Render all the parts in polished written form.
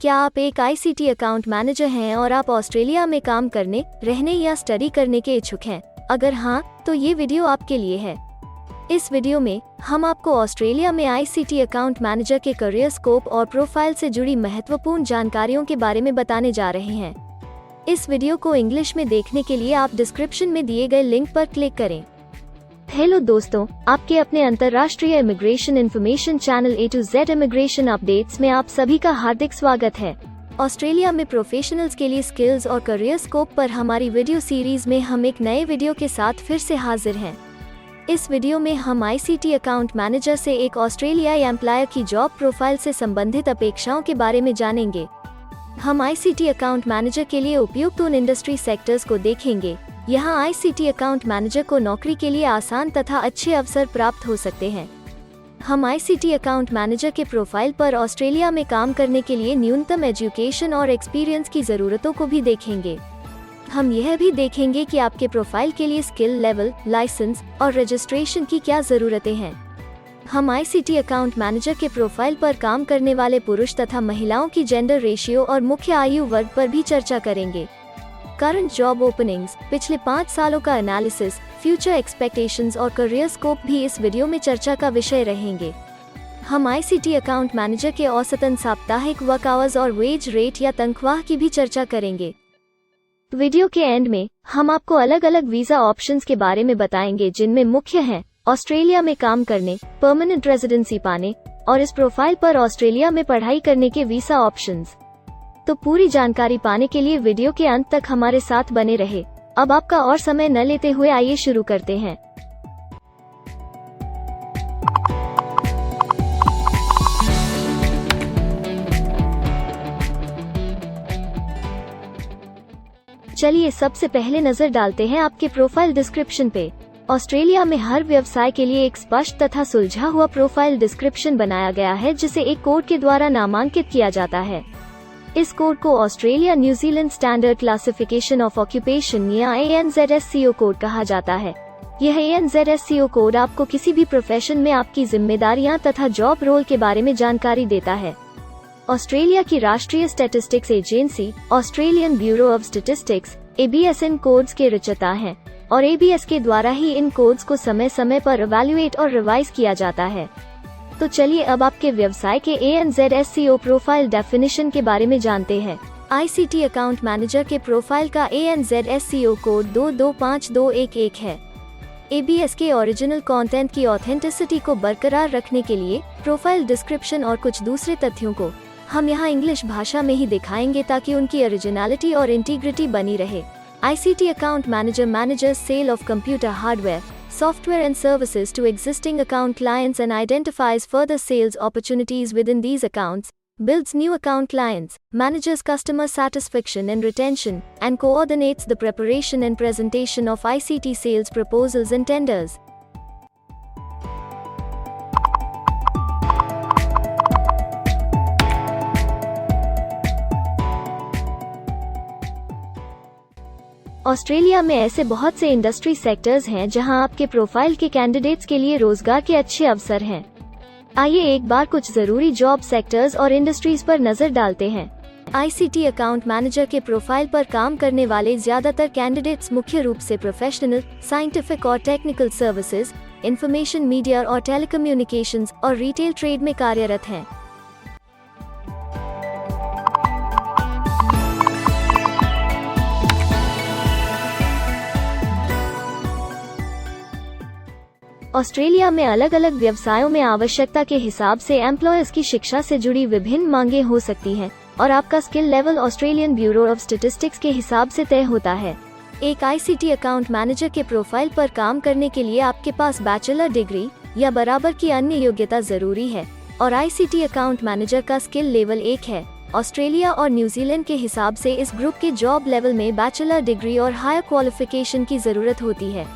क्या आप एक आईसीटी अकाउंट मैनेजर हैं और आप ऑस्ट्रेलिया में काम करने, रहने या स्टडी करने के इच्छुक हैं? अगर हाँ, तो ये वीडियो आपके लिए है। इस वीडियो में हम आपको ऑस्ट्रेलिया में आईसीटी अकाउंट मैनेजर के करियर स्कोप और प्रोफाइल से जुड़ी महत्वपूर्ण जानकारियों के बारे में बताने जा रहे हैं। इस वीडियो को इंग्लिश में देखने के लिए आप डिस्क्रिप्शन में दिए गए लिंक पर क्लिक करें। हेलो दोस्तों, आपके अपने अंतर्राष्ट्रीय immigration information channel A to Z immigration updates में आप सभी का हार्दिक स्वागत है। ऑस्ट्रेलिया में प्रोफेशनल्स के लिए स्किल्स और करियर स्कोप पर हमारी वीडियो सीरीज में हम एक नए वीडियो के साथ फिर से हाजिर हैं। इस वीडियो में हम आईसीटी अकाउंट मैनेजर से एक ऑस्ट्रेलियाई एम्प्लॉयर की जॉब प्रोफाइल से संबंधित अपेक्षाओं के बारे में जानेंगे। हम आईसीटी अकाउंट मैनेजर के लिए उपयुक्त उन इंडस्ट्री सेक्टर्स को देखेंगे। यहाँ आईसीटी अकाउंट मैनेजर को नौकरी के लिए आसान तथा अच्छे अवसर प्राप्त हो सकते हैं। हम आईसीटी अकाउंट मैनेजर के प्रोफाइल पर ऑस्ट्रेलिया में काम करने के लिए न्यूनतम एजुकेशन और एक्सपीरियंस की ज़रूरतों को भी देखेंगे। हम यह भी देखेंगे कि आपके प्रोफाइल के लिए स्किल लेवल, लाइसेंस और रजिस्ट्रेशन की क्या ज़रूरतें हैं। हम आईसीटी अकाउंट मैनेजर के प्रोफाइल पर काम करने वाले पुरुष तथा महिलाओं की जेंडर रेशियो और मुख्य आयु वर्ग पर भी चर्चा करेंगे। करंट जॉब ओपनिंग्स, पिछले 5 सालों का एनालिसिस, फ्यूचर एक्सपेक्टेशंस और करियर स्कोप भी इस वीडियो में चर्चा का विषय रहेंगे। हम आईसीटी अकाउंट मैनेजर के औसतन साप्ताहिक वर्क आवर्स और वेज रेट या तनख्वाह की भी चर्चा करेंगे। वीडियो के एंड में हम आपको अलग अलग वीजा ऑप्शंस के बारे में बताएंगे, जिनमें मुख्य हैं ऑस्ट्रेलिया में काम करने, परमानेंट रेजिडेंसी पाने और इस प्रोफाइल पर ऑस्ट्रेलिया में पढ़ाई करने के वीजा ऑप्शंस। तो पूरी जानकारी पाने के लिए वीडियो के अंत तक हमारे साथ बने रहे। अब आपका और समय न लेते हुए आइए शुरू करते हैं। चलिए सबसे पहले नजर डालते हैं आपके प्रोफाइल डिस्क्रिप्शन पे। ऑस्ट्रेलिया में हर व्यवसाय के लिए एक स्पष्ट तथा सुलझा हुआ प्रोफाइल डिस्क्रिप्शन बनाया गया है, जिसे एक कोड के द्वारा नामांकित किया जाता है। इस कोड को Australia New Zealand standard classification of occupation या ANZSCO कोड कहा जाता है। यह ANZSCO कोड आपको किसी भी प्रोफेशन में आपकी जिम्मेदारियां तथा जॉब रोल के बारे में जानकारी देता है। ऑस्ट्रेलिया की राष्ट्रीय statistics agency Australian bureau of statistics ABS in codes के रचयिता हैं और ABS के द्वारा ही इन कोड्स को समय समय पर इवैल्यूएट और रिवाइज किया जाता है। तो चलिए अब आपके व्यवसाय के ANZSCO प्रोफाइल डेफिनेशन के बारे में जानते हैं। आईसीटी अकाउंट मैनेजर के प्रोफाइल का ANZSCO कोड 225211 है। ABS के ओरिजिनल कंटेंट की ऑथेंटिसिटी को बरकरार रखने के लिए प्रोफाइल डिस्क्रिप्शन और कुछ दूसरे तथ्यों को हम यहाँ इंग्लिश भाषा में ही दिखाएंगे, ताकि उनकी ओरिजिनलिटी और इंटीग्रिटी बनी रहे। ICT account manager managers sale of computer hardware, software and services to existing account clients and identifies further sales opportunities within these accounts, builds new account clients, manages customer satisfaction and retention, and coordinates the preparation and presentation of ICT sales proposals and tenders. Australia में ऐसे बहुत से industry sectors हैं जहां आपके profile के candidates के लिए रोजगार के अच्छे अवसर हैं। आइए एक बार कुछ जरूरी जॉब सेक्टर्स और इंडस्ट्रीज पर नजर डालते हैं। आईसीटी अकाउंट मैनेजर के प्रोफाइल पर काम करने वाले ज्यादातर कैंडिडेट्स मुख्य रूप से प्रोफेशनल, साइंटिफिक और टेक्निकल सर्विसेज, इंफॉर्मेशन मीडिया और टेलीकम्युनिकेशंस और रिटेल ट्रेड में कार्यरत हैं। ऑस्ट्रेलिया में अलग अलग व्यवसायों में आवश्यकता के हिसाब से एम्प्लॉयर्स की शिक्षा से जुड़ी विभिन्न मांगें हो सकती हैं और आपका skill level Australian bureau of statistics के हिसाब से तय होता है। एक आईसीटी अकाउंट मैनेजर के प्रोफाइल पर काम करने के लिए आपके पास बैचलर डिग्री या बराबर की अन्य योग्यता जरूरी है और आईसीटी अकाउंट मैनेजर का स्किल लेवल 1 है। ऑस्ट्रेलिया और न्यूजीलैंड के हिसाब से इस ग्रुप के जॉब लेवल में बैचलर डिग्री और हायर क्वालिफिकेशन की जरूरत होती है।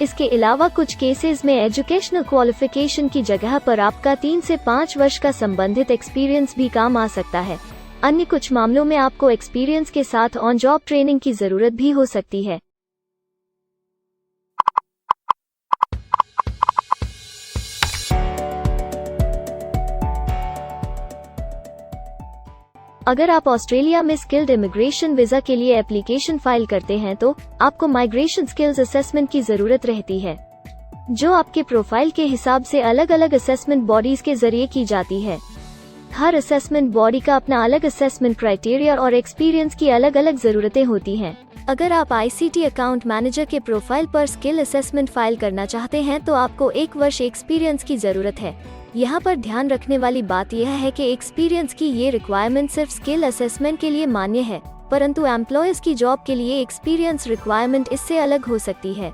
इसके अलावा कुछ केसेस में एजुकेशनल क्वालिफिकेशन की जगह पर आपका 3 से 5 वर्ष का संबंधित एक्सपीरियंस भी काम आ सकता है। अन्य कुछ मामलों में आपको एक्सपीरियंस के साथ ऑन जॉब ट्रेनिंग की जरूरत भी हो सकती है। अगर आप ऑस्ट्रेलिया में स्किल्ड इमिग्रेशन वीजा के लिए एप्लीकेशन फाइल करते हैं तो आपको माइग्रेशन स्किल्स असेसमेंट की जरूरत रहती है, जो आपके प्रोफाइल के हिसाब से अलग अलग असेसमेंट बॉडीज के जरिए की जाती है। हर असेसमेंट बॉडी का अपना अलग असेसमेंट क्राइटेरिया और एक्सपीरियंस की अलग अलग जरूरतें होती हैं। अगर आप ICT अकाउंट मैनेजर के प्रोफाइल पर स्किल असेसमेंट फाइल करना चाहते हैं तो आपको 1 वर्ष एक्सपीरियंस की जरूरत है। यहाँ पर ध्यान रखने वाली बात यह है कि एक्सपीरियंस की ये रिक्वायरमेंट सिर्फ स्किल असेसमेंट के लिए मान्य है, परंतु एम्प्लॉयर्स की जॉब के लिए एक्सपीरियंस रिक्वायरमेंट इससे अलग हो सकती है।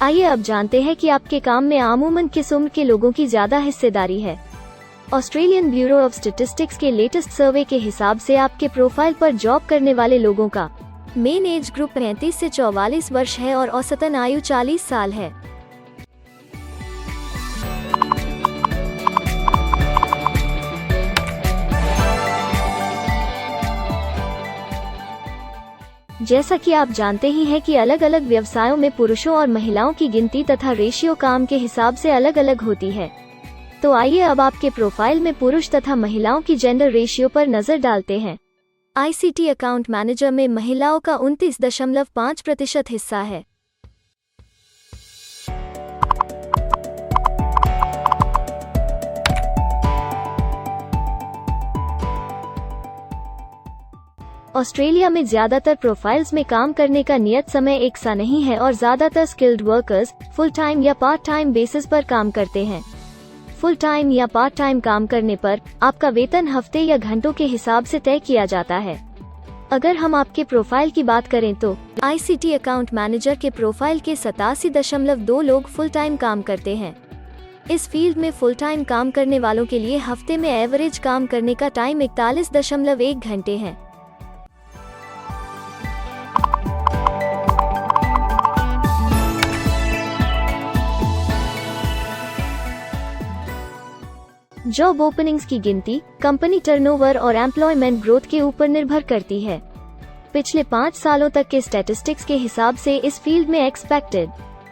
आइए अब जानते हैं कि आपके काम में आमूमन किस उम्र के लोगों की ज्यादा हिस्सेदारी है। ऑस्ट्रेलियन ब्यूरो ऑफ स्टैटिस्टिक्स के लेटेस्ट सर्वे के हिसाब से आपके प्रोफाइल पर जॉब करने वाले लोगों का मेन एज ग्रुप 35 से 44 वर्ष है और औसतन आयु 40 साल है। जैसा कि आप जानते ही हैं कि अलग अलग व्यवसायों में पुरुषों और महिलाओं की गिनती तथा रेशियो काम के हिसाब से अलग अलग होती है। तो आइए अब आपके प्रोफाइल में पुरुष तथा महिलाओं की जेंडर रेशियो पर नजर डालते हैं। ICT अकाउंट मैनेजर में महिलाओं का 29.5% हिस्सा है। ऑस्ट्रेलिया में ज्यादातर प्रोफाइल्स में काम करने का नियत समय एक सा नहीं है और ज्यादातर स्किल्ड वर्कर्स फुल टाइम या पार्ट टाइम बेसिस पर काम करते हैं। फुल टाइम या पार्ट टाइम काम करने पर आपका वेतन हफ्ते या घंटों के हिसाब से तय किया जाता है। अगर हम आपके प्रोफाइल की बात करें तो ICT अकाउंट मैनेजर के प्रोफाइल के 87.2 लोग फुल टाइम काम करते हैं। इस फील्ड में फुल टाइम काम करने वालों के लिए हफ्ते में एवरेज काम करने का टाइम 41.1 घंटे है। जॉब ओपनिंग्स की गिनती कंपनी टर्नओवर और एम्प्लॉयमेंट ग्रोथ के ऊपर निर्भर करती है। पिछले 5 सालों तक के स्टैटिस्टिक्स के हिसाब से इस फील्ड में एक्सपेक्टेड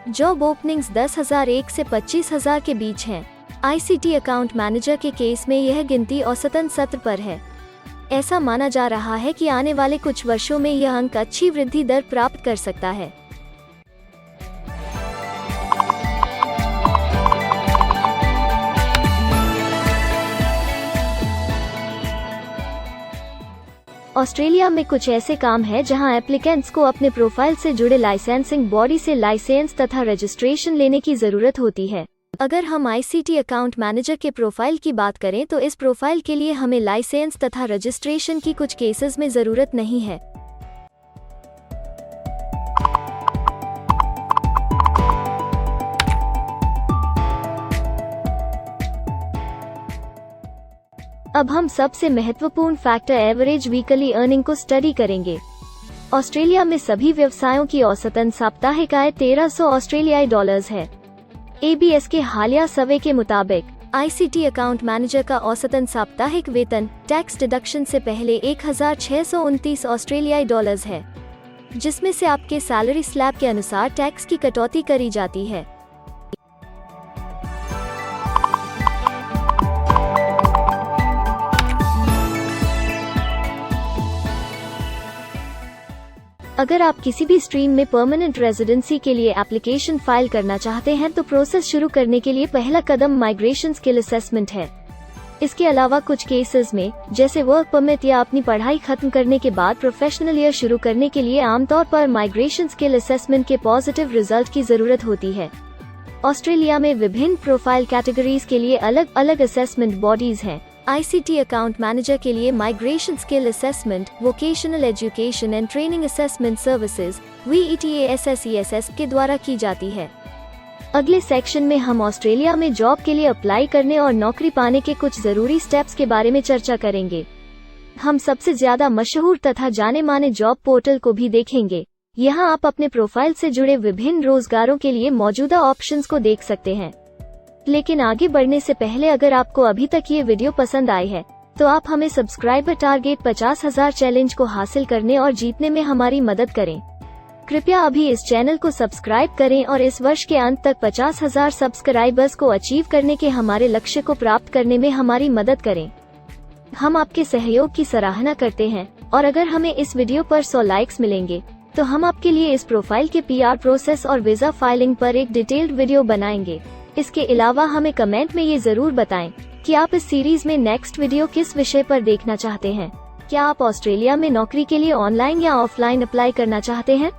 जॉब ओपनिंग्स 10,001 से 25,000 के बीच हैं। ICT अकाउंट मैनेजर के केस में यह गिनती औसतन 70 पर है। ऐसा माना जा रहा है कि आने वाले कुछ वर्षों में यह अंक अच्छी वृद्धि दर प्राप्त कर सकता है। ऑस्ट्रेलिया में कुछ ऐसे काम हैं जहां एप्लीकेंट्स को अपने प्रोफाइल से जुड़े लाइसेंसिंग बॉडी से लाइसेंस तथा रजिस्ट्रेशन लेने की जरूरत होती है। अगर हम ICT अकाउंट मैनेजर के प्रोफाइल की बात करें तो इस प्रोफाइल के लिए हमें लाइसेंस तथा रजिस्ट्रेशन की कुछ केसेस में जरूरत नहीं है। अब हम सबसे महत्वपूर्ण फैक्टर एवरेज वीकली अर्निंग को स्टडी करेंगे। ऑस्ट्रेलिया में सभी व्यवसायों की औसतन साप्ताहिक आय 1300 ऑस्ट्रेलियाई डॉलर्स है। ABS के हालिया सर्वे के मुताबिक ICT अकाउंट मैनेजर का औसतन साप्ताहिक वेतन टैक्स डिडक्शन से पहले 1629 ऑस्ट्रेलियाई डॉलर्स है, जिसमें से आपके सैलरी स्लैब के अनुसार टैक्स की कटौती करी जाती है। अगर आप किसी भी स्ट्रीम में परमानेंट रेजिडेंसी के लिए एप्लीकेशन फाइल करना चाहते हैं तो प्रोसेस शुरू करने के लिए पहला कदम माइग्रेशन स्किल असेसमेंट है। इसके अलावा कुछ केसेस में जैसे वर्क परमिट या अपनी पढ़ाई खत्म करने के बाद प्रोफेशनल ईयर शुरू करने के लिए आमतौर पर माइग्रेशन स्किल असेसमेंट के पॉजिटिव रिजल्ट की जरूरत होती है। ऑस्ट्रेलिया में विभिन्न प्रोफाइल कैटेगरीज के लिए अलग अलग असेसमेंट बॉडीज हैं। ICT अकाउंट मैनेजर के लिए migration skill assessment vocational education and training assessment services VETASSESS के द्वारा की जाती है। अगले सेक्शन में हम ऑस्ट्रेलिया में जॉब के लिए अप्लाई करने और नौकरी पाने के कुछ जरूरी स्टेप्स के बारे में चर्चा करेंगे। हम सबसे ज्यादा मशहूर तथा जाने माने जॉब पोर्टल को भी देखेंगे। यहाँ आप अपने प्रोफाइल से जुड़े विभिन्न रोजगारों के लिए मौजूदा ऑप्शंस को देख सकते हैं। लेकिन आगे बढ़ने से पहले अगर आपको अभी तक ये वीडियो पसंद आई है तो आप हमें सब्सक्राइबर टारगेट 50,000 चैलेंज को हासिल करने और जीतने में हमारी मदद करें। कृपया अभी इस चैनल को सब्सक्राइब करें और इस वर्ष के अंत तक 50,000 सब्सक्राइबर्स को अचीव करने के हमारे लक्ष्य को प्राप्त करने में हमारी मदद करें। हम आपके सहयोग की सराहना करते हैं और अगर हमें इस वीडियो पर 100 लाइक्स मिलेंगे तो हम आपके लिए इस प्रोफाइल के PR प्रोसेस और वीजा फाइलिंग पर एक डिटेल्ड वीडियो बनाएंगे। इसके अलावा हमें कमेंट में ये जरूर बताएं कि आप इस सीरीज में नेक्स्ट वीडियो किस विषय पर देखना चाहते हैं। क्या आप ऑस्ट्रेलिया में नौकरी के लिए ऑनलाइन या ऑफलाइन अप्लाई करना चाहते हैं?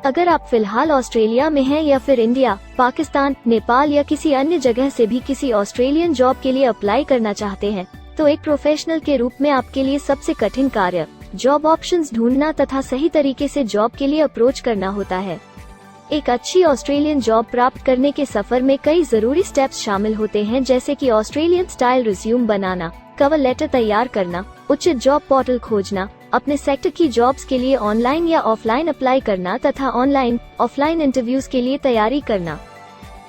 अगर आप फिलहाल ऑस्ट्रेलिया में हैं या फिर इंडिया, पाकिस्तान, नेपाल या किसी अन्य जगह से भी किसी ऑस्ट्रेलियन जॉब के लिए अप्लाई करना चाहते हैं, तो एक प्रोफेशनल के रूप में आपके लिए सबसे कठिन कार्य जॉब ऑप्शंस ढूंढना तथा सही तरीके से जॉब के लिए अप्रोच करना होता है। एक अच्छी ऑस्ट्रेलियन जॉब प्राप्त करने के सफर में कई जरूरी स्टेप्स शामिल होते हैं, जैसे कि ऑस्ट्रेलियन स्टाइल रिज्यूम बनाना, कवर लेटर तैयार करना, उचित जॉब पोर्टल खोजना, अपने सेक्टर की जॉब्स के लिए ऑनलाइन या ऑफलाइन अप्लाई करना तथा ऑनलाइन ऑफलाइन इंटरव्यूज के लिए तैयारी करना।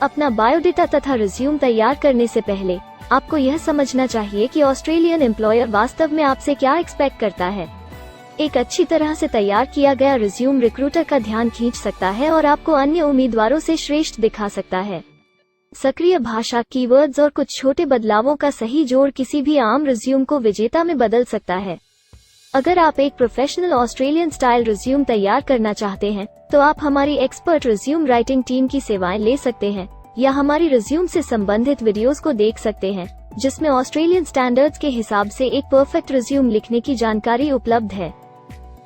अपना बायोडेटा तथा रिज्यूम तैयार करने से पहले आपको यह समझना चाहिए कि ऑस्ट्रेलियन एम्प्लॉयर वास्तव में आपसे क्या एक्सपेक्ट करता है। एक अच्छी तरह से तैयार किया गया रिज्यूम रिक्रूटर का ध्यान खींच सकता है और आपको अन्य उम्मीदवारों से श्रेष्ठ दिखा सकता है। सक्रिय भाषा, कीवर्ड्स और कुछ छोटे बदलावों का सही जोड़ किसी भी आम रिज्यूम को विजेता में बदल सकता है। अगर आप एक प्रोफेशनल ऑस्ट्रेलियन स्टाइल रिज्यूम तैयार करना चाहते हैं, तो आप हमारी एक्सपर्ट रिज्यूम राइटिंग टीम की सेवाएं ले सकते हैं या हमारी रिज्यूम से संबंधित वीडियोस को देख सकते हैं, जिसमें ऑस्ट्रेलियन स्टैंडर्ड्स के हिसाब से एक परफेक्ट रिज्यूम लिखने की जानकारी उपलब्ध है।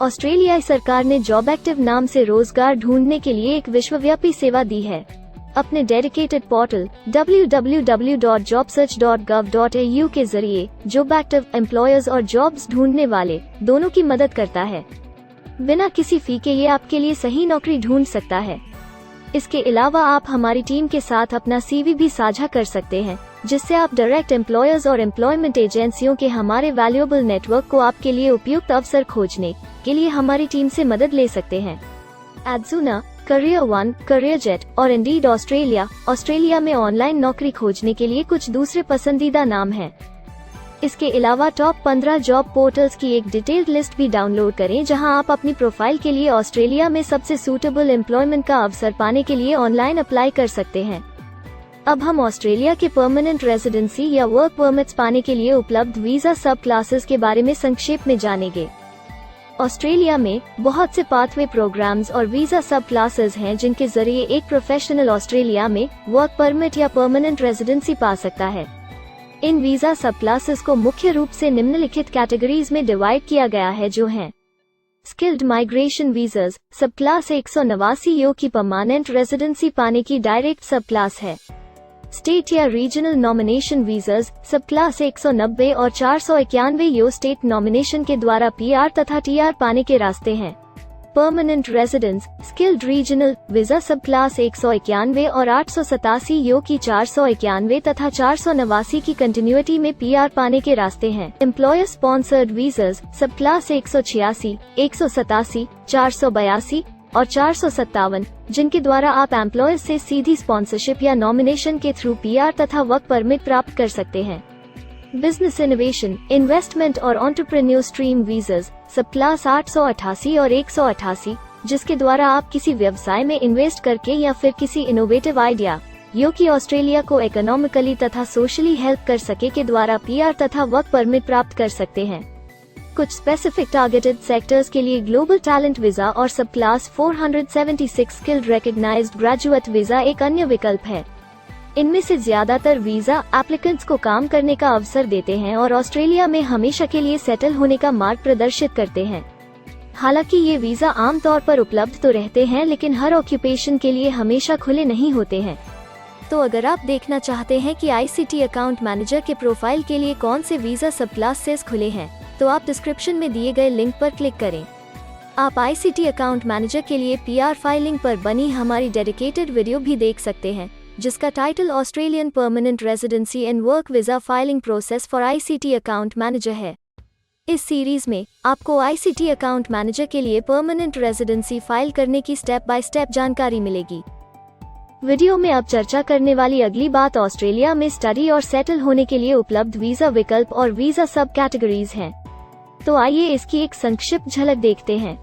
ऑस्ट्रेलियाई सरकार ने जॉब एक्टिव नाम से रोजगार ढूंढने के लिए एक विश्वव्यापी सेवा दी है। अपने डेडिकेटेड पोर्टल www.jobsearch.gov.au के जरिए जॉब एक्टिव एम्प्लॉयर्स और जॉब्स ढूंढने वाले दोनों की मदद करता है। बिना किसी फी के ये आपके लिए सही नौकरी ढूंढ सकता है। इसके अलावा आप हमारी टीम के साथ अपना CV भी साझा कर सकते हैं, जिससे आप डायरेक्ट एम्प्लॉयर्स और एम्प्लॉयमेंट एजेंसियों के हमारे वैल्यूएबल नेटवर्क को आपके लिए उपयुक्त अवसर खोजने के लिए हमारी टीम से मदद ले सकते हैं। एडजूना, करियर वन, करियर जेट और इंडीड ऑस्ट्रेलिया में ऑनलाइन नौकरी खोजने के लिए कुछ दूसरे पसंदीदा नाम हैं। इसके अलावा टॉप 15 जॉब पोर्टल्स की एक डिटेल्ड लिस्ट भी डाउनलोड करें, जहां आप अपनी प्रोफाइल के लिए ऑस्ट्रेलिया में सबसे सूटेबल एम्प्लॉयमेंट का अवसर पाने के लिए ऑनलाइन अप्लाई कर सकते हैं। अब हम ऑस्ट्रेलिया के परमानेंट रेजिडेंसी या वर्क परमिट्स पाने के लिए उपलब्ध वीजा सब क्लासेस के बारे में संक्षेप में जानेंगे। ऑस्ट्रेलिया में बहुत से पाथवे प्रोग्राम्स और वीजा सब क्लासेस हैं, जिनके जरिए एक प्रोफेशनल ऑस्ट्रेलिया में वर्क परमिट या परमानेंट रेजिडेंसी पा सकता है। इन वीजा सब क्लासेस को मुख्य रूप से निम्नलिखित कैटेगरीज में डिवाइड किया गया है, जो हैं स्किल्ड माइग्रेशन वीजास सब क्लास 189 यो की परमानेंट रेजिडेंसी पाने की डायरेक्ट सब क्लास है। स्टेट या रीजनल नॉमिनेशन वीजास सब क्लास 190 और 491 यो स्टेट नॉमिनेशन के द्वारा PR तथा TR पाने के रास्ते हैं। Permanent residence skilled regional visa सब क्लास 191 और 887 यो की 491 तथा 489 की कंटिन्यूटी में PR पाने के रास्ते हैं। एम्प्लॉयर स्पॉन्सर्ड वीजास सब क्लास 186, 187, 482 और 457, जिनके द्वारा आप एम्प्लॉयर से सीधी स्पॉन्सरशिप या नॉमिनेशन के थ्रू PR तथा वर्क परमिट प्राप्त कर सकते हैं। बिजनेस इनोवेशन, इन्वेस्टमेंट और एंटरप्रेन्योर स्ट्रीम वीजास सब क्लास 888 और 188, जिसके द्वारा आप किसी व्यवसाय में इन्वेस्ट करके या फिर किसी इनोवेटिव आइडिया यो कि ऑस्ट्रेलिया को इकोनॉमिकली तथा सोशली हेल्प कर सके के द्वारा PR तथा वर्क परमिट प्राप्त कर सकते हैं। कुछ स्पेसिफिक टारगेटेड सेक्टर्स के लिए ग्लोबल टैलेंट वीजा और subclass 476 skilled recognised graduate visa एक अन्य विकल्प है। इनमें से ज्यादातर वीजा एप्लीकेंट्स को काम करने का अवसर देते हैं और ऑस्ट्रेलिया में हमेशा के लिए सेटल होने का मार्ग प्रदर्शित करते हैं। हालांकि ये वीजा आमतौर पर उपलब्ध तो रहते हैं, लेकिन हर ऑक्यूपेशन के लिए हमेशा खुले नहीं होते हैं। तो अगर आप देखना चाहते हैं कि ICT अकाउंट मैनेजर के प्रोफाइल के लिए कौन से वीजा सब क्लासेस खुले हैं, तो आप डिस्क्रिप्शन में दिए गए लिंक पर क्लिक करें। आप ICT अकाउंट मैनेजर के लिए PR फाइलिंग पर बनी हमारी डेडिकेटेड वीडियो भी देख सकते हैं, जिसका title Australian permanent residency and work visa filing process for ICT account manager है। इस सीरीज में आपको ICT अकाउंट मैनेजर के लिए परमानेंट रेजिडेंसी फाइल करने की स्टेप बाय स्टेप जानकारी मिलेगी। वीडियो में अब चर्चा करने वाली अगली बात ऑस्ट्रेलिया में स्टडी और सेटल होने के लिए उपलब्ध वीजा विकल्प और वीजा सब कैटेगरीज हैं। तो आइए इसकी एक संक्षिप्त झलक देखते हैं।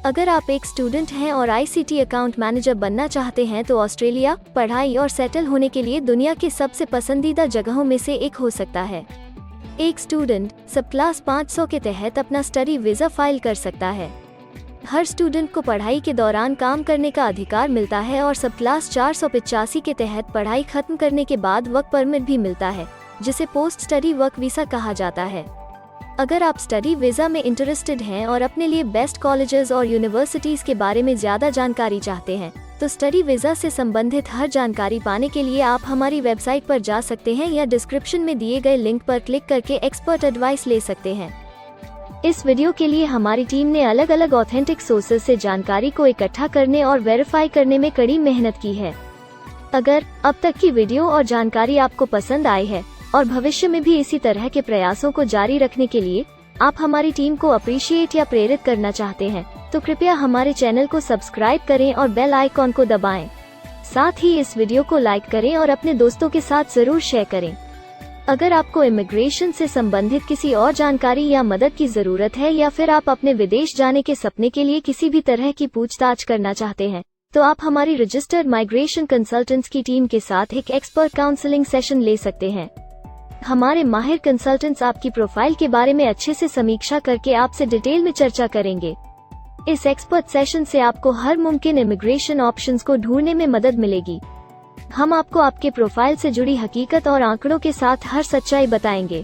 अगर आप एक स्टूडेंट हैं और ICT अकाउंट मैनेजर बनना चाहते हैं तो ऑस्ट्रेलिया पढ़ाई और सेटल होने के लिए दुनिया के सबसे पसंदीदा जगहों में से एक हो सकता है। एक स्टूडेंट सब क्लास 500 के तहत अपना स्टडी वीज़ा फाइल कर सकता है। हर स्टूडेंट को पढ़ाई के दौरान काम करने का अधिकार मिलता है और सब क्लास 485 के तहत पढ़ाई खत्म करने के बाद वर्क परमिट भी मिलता है, जिसे पोस्ट स्टडी वर्क वीज़ा कहा जाता है। अगर आप स्टडी वीज़ा में इंटरेस्टेड हैं और अपने लिए बेस्ट कॉलेजेस और यूनिवर्सिटीज़ के बारे में ज़्यादा जानकारी चाहते हैं, तो स्टडी वीज़ा से संबंधित हर जानकारी पाने के लिए आप हमारी वेबसाइट पर जा सकते हैं या डिस्क्रिप्शन में दिए गए लिंक पर क्लिक करके एक्सपर्ट एडवाइस ले सकते हैं। इस वीडियो के लिए हमारी टीम ने अलग अलग ऑथेंटिक सोर्सेज से जानकारी को इकट्ठा करने और वेरीफाई करने में कड़ी मेहनत की है। अगर अब तक की वीडियो और जानकारी आपको पसंद आई है और भविष्य में भी इसी तरह के प्रयासों को जारी रखने के लिए आप हमारी टीम को अप्रिशिएट या प्रेरित करना चाहते हैं, तो कृपया हमारे चैनल को सब्सक्राइब करें और बेल आइकॉन को दबाएं। साथ ही इस वीडियो को लाइक करें और अपने दोस्तों के साथ जरूर शेयर करें। अगर आपको इमिग्रेशन से संबंधित किसी और जानकारी या मदद की जरूरत है या फिर आप अपने विदेश जाने के सपने के लिए किसी भी तरह की पूछताछ करना चाहते हैं, तो आप हमारी रजिस्टर्ड माइग्रेशन कंसल्टेंट्स की टीम के साथ एक एक्सपर्ट काउंसलिंग सेशन ले सकते हैं। हमारे माहिर कंसल्टेंट्स आपकी प्रोफाइल के बारे में अच्छे से समीक्षा करके आपसे डिटेल में चर्चा करेंगे। इस एक्सपर्ट सेशन से आपको हर मुमकिन इमिग्रेशन ऑप्शंस को ढूंढने में मदद मिलेगी। हम आपको आपके प्रोफाइल से जुड़ी हकीकत और आंकड़ों के साथ हर सच्चाई बताएंगे।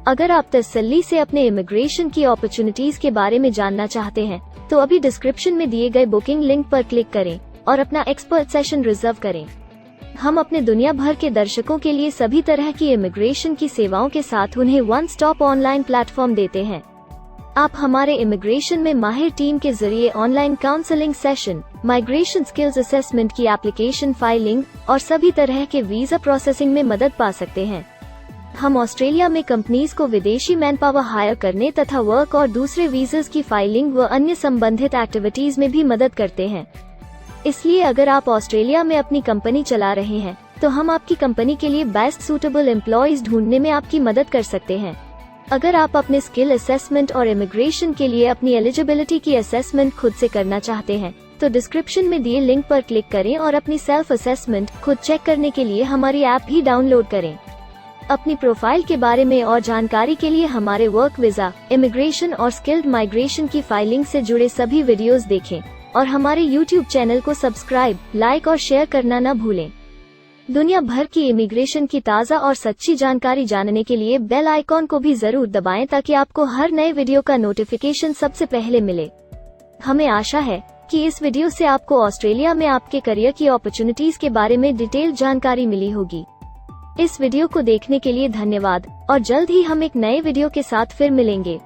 अगर आप तसल्ली से अपने इमिग्रेशन की अपॉर्चुनिटीज के बारे में जानना चाहते हैं, तो अभी डिस्क्रिप्शन में दिए गए बुकिंग लिंक पर क्लिक करें और अपना एक्सपर्ट सेशन रिजर्व करें। हम अपने दुनिया भर के दर्शकों के लिए सभी तरह की इमिग्रेशन की सेवाओं के साथ उन्हें वन स्टॉप ऑनलाइन प्लेटफॉर्म देते हैं। आप हमारे इमिग्रेशन में माहिर टीम के जरिए online counselling session, migration skills assessment की एप्लीकेशन फाइलिंग और सभी तरह के वीजा प्रोसेसिंग में मदद पा सकते हैं। हम ऑस्ट्रेलिया में कंपनीज को विदेशी मैन पावर हायर करने तथा वर्क और दूसरे वीजास की फाइलिंग व अन्य संबंधित एक्टिविटीज में भी मदद करते हैं। इसलिए अगर आप ऑस्ट्रेलिया में अपनी कंपनी चला रहे हैं, तो हम आपकी कंपनी के लिए बेस्ट सूटेबल एम्प्लॉयज ढूंढने में आपकी मदद कर सकते हैं। अगर आप अपने स्किल असेसमेंट और इमिग्रेशन के लिए अपनी एलिजिबिलिटी की असेसमेंट खुद से करना चाहते हैं, तो डिस्क्रिप्शन में दिए लिंक पर क्लिक करें और अपनी सेल्फ असेसमेंट खुद चेक करने के लिए हमारी ऐप भी डाउनलोड करें। अपनी प्रोफाइल के बारे में और जानकारी के लिए हमारे वर्क वीजा, इमिग्रेशन और स्किल्ड माइग्रेशन की फाइलिंग से जुड़े सभी वीडियोस देखें और हमारे YouTube चैनल को सब्सक्राइब, लाइक और शेयर करना न भूलें। दुनिया भर की इमिग्रेशन की ताज़ा और सच्ची जानकारी जानने के लिए बेल आइकॉन को भी जरूर दबाएं ताकि आपको हर नए वीडियो का नोटिफिकेशन सबसे पहले मिले। हमें आशा है कि इस वीडियो से आपको ऑस्ट्रेलिया में आपके करियर की अपॉर्चुनिटीज के बारे में डिटेल जानकारी मिली होगी। इस वीडियो को देखने के लिए धन्यवाद और जल्द ही हम एक नए वीडियो के साथ फिर मिलेंगे।